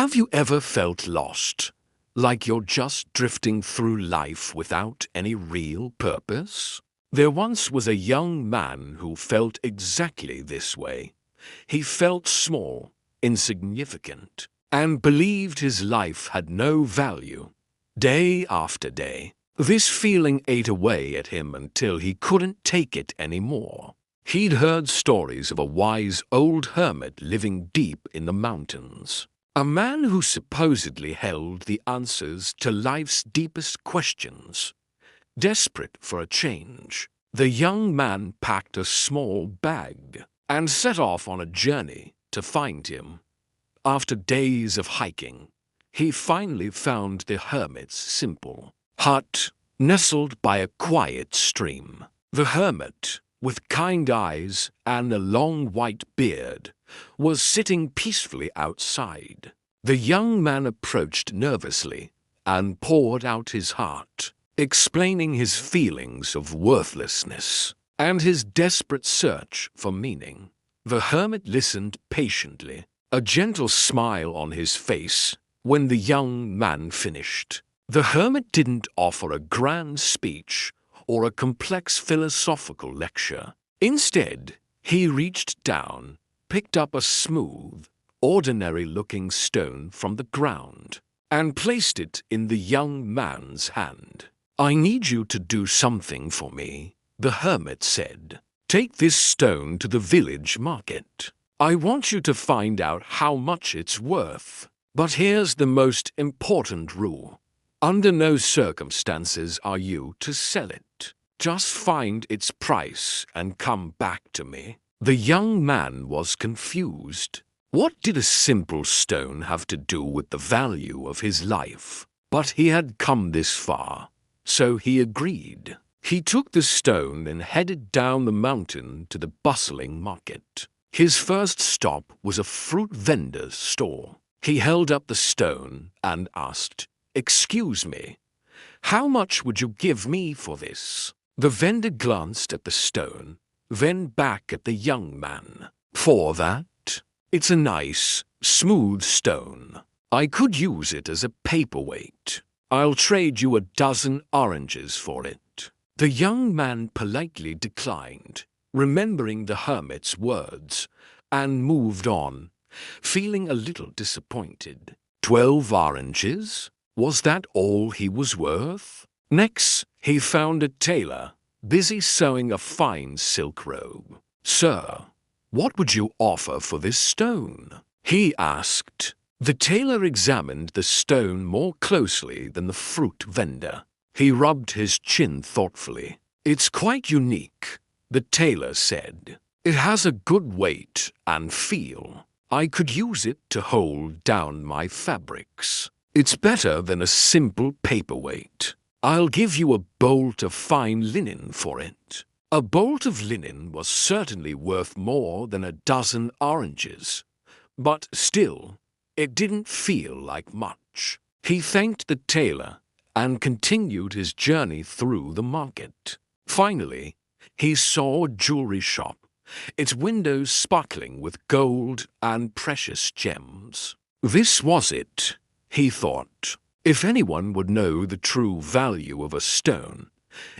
Have you ever felt lost? Like you're just drifting through life without any real purpose? There once was a young man who felt exactly this way. He felt small, insignificant, and believed his life had no value. Day after day, this feeling ate away at him until he couldn't take it anymore. He'd heard stories of a wise old hermit living deep in the mountains. A man who supposedly held the answers to life's deepest questions. Desperate for a change, the young man packed a small bag and set off on a journey to find him. After days of hiking, he finally found the hermit's simple hut nestled by a quiet stream. The hermit, with kind eyes and a long white beard, was sitting peacefully outside. The young man approached nervously and poured out his heart, explaining his feelings of worthlessness and his desperate search for meaning. The hermit listened patiently, a gentle smile on his face when the young man finished. The hermit didn't offer a grand speech or a complex philosophical lecture. Instead, he reached down, picked up a smooth, ordinary-looking stone from the ground, and placed it in the young man's hand. "I need you to do something for me," the hermit said. "Take this stone to the village market. I want you to find out how much it's worth. But here's the most important rule. Under no circumstances are you to sell it. Just find its price and come back to me." The young man was confused. What did a simple stone have to do with the value of his life? But he had come this far, so he agreed. He took the stone and headed down the mountain to the bustling market. His first stop was a fruit vendor's store. He held up the stone and asked, "Excuse me, how much would you give me for this?" The vendor glanced at the stone, then back at the young man. "For that? It's a nice, smooth stone. I could use it as a paperweight. I'll trade you a dozen oranges for it." The young man politely declined, remembering the hermit's words, and moved on, feeling a little disappointed. 12 oranges? Was that all he was worth? Next, he found a tailor, busy sewing a fine silk robe. "Sir, what would you offer for this stone?" he asked. The tailor examined the stone more closely than the fruit vendor. He rubbed his chin thoughtfully. "It's quite unique," the tailor said. "It has a good weight and feel. I could use it to hold down my fabrics. It's better than a simple paperweight. I'll give you a bolt of fine linen for it." A bolt of linen was certainly worth more than a dozen oranges, but still, it didn't feel like much. He thanked the tailor and continued his journey through the market. Finally, he saw a jewelry shop, its windows sparkling with gold and precious gems. This was it, he thought. If anyone would know the true value of a stone,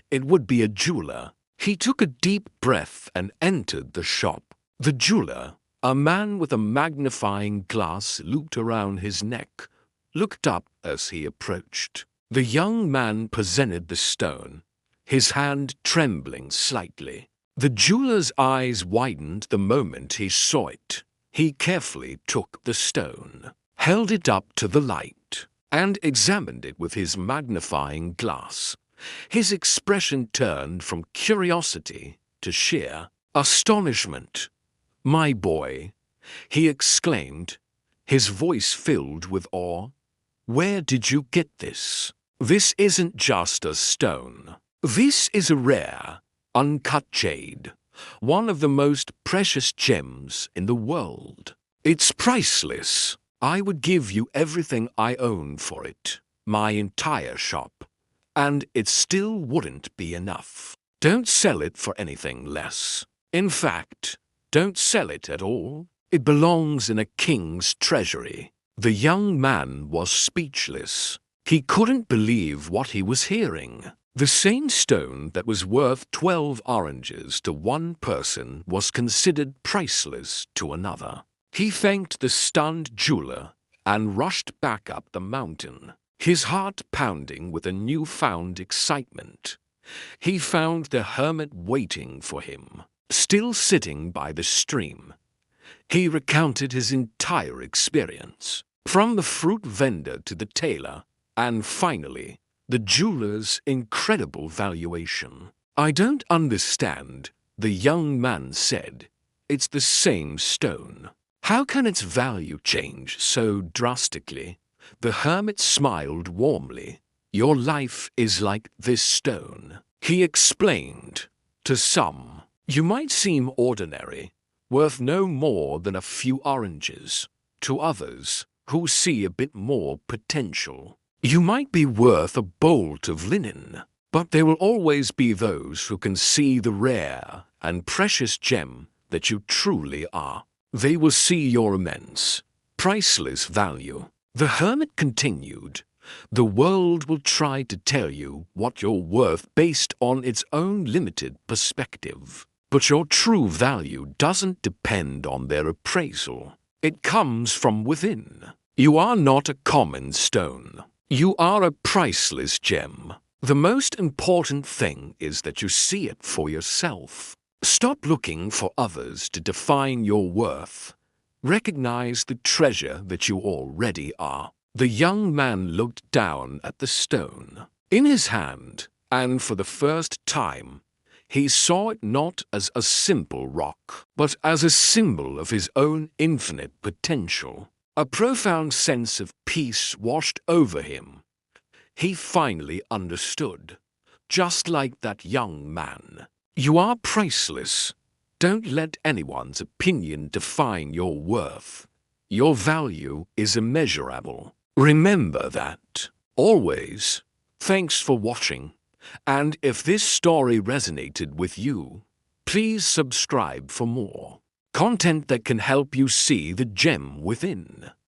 it would be a jeweler. He took a deep breath and entered the shop. The jeweler, a man with a magnifying glass looped around his neck, looked up as he approached. The young man presented the stone, his hand trembling slightly. The jeweler's eyes widened the moment he saw it. He carefully took the stone, held it up to the light, and examined it with his magnifying glass. His expression turned from curiosity to sheer astonishment. "My boy," he exclaimed, his voice filled with awe, "where did you get this? This isn't just a stone. This is a rare, uncut jade, one of the most precious gems in the world. It's priceless. I would give you everything I own for it, my entire shop, and it still wouldn't be enough. Don't sell it for anything less. In fact, don't sell it at all. It belongs in a king's treasury." The young man was speechless. He couldn't believe what he was hearing. The same stone that was worth 12 oranges to one person was considered priceless to another. He thanked the stunned jeweler and rushed back up the mountain, his heart pounding with a newfound excitement. He found the hermit waiting for him, still sitting by the stream. He recounted his entire experience, from the fruit vendor to the tailor, and finally, the jeweler's incredible valuation. "I don't understand," the young man said. "It's the same stone. How can its value change so drastically?" The hermit smiled warmly. "Your life is like this stone," he explained. "To some, you might seem ordinary, worth no more than a few oranges. To others, who see a bit more potential, you might be worth a bolt of linen. But there will always be those who can see the rare and precious gem that you truly are. They will see your immense, priceless value." The hermit continued. "The world will try to tell you what you're worth based on its own limited perspective. But your true value doesn't depend on their appraisal. It comes from within. You are not a common stone. You are a priceless gem. The most important thing is that you see it for yourself. Stop looking for others to define your worth. Recognize the treasure that you already are." The young man looked down at the stone in his hand, and for the first time, he saw it not as a simple rock, but as a symbol of his own infinite potential. A profound sense of peace washed over him. He finally understood, just like that young man. You are priceless. Don't let anyone's opinion define your worth. Your value is immeasurable. Remember that. Always. Thanks for watching. And if this story resonated with you, please subscribe for more content that can help you see the gem within.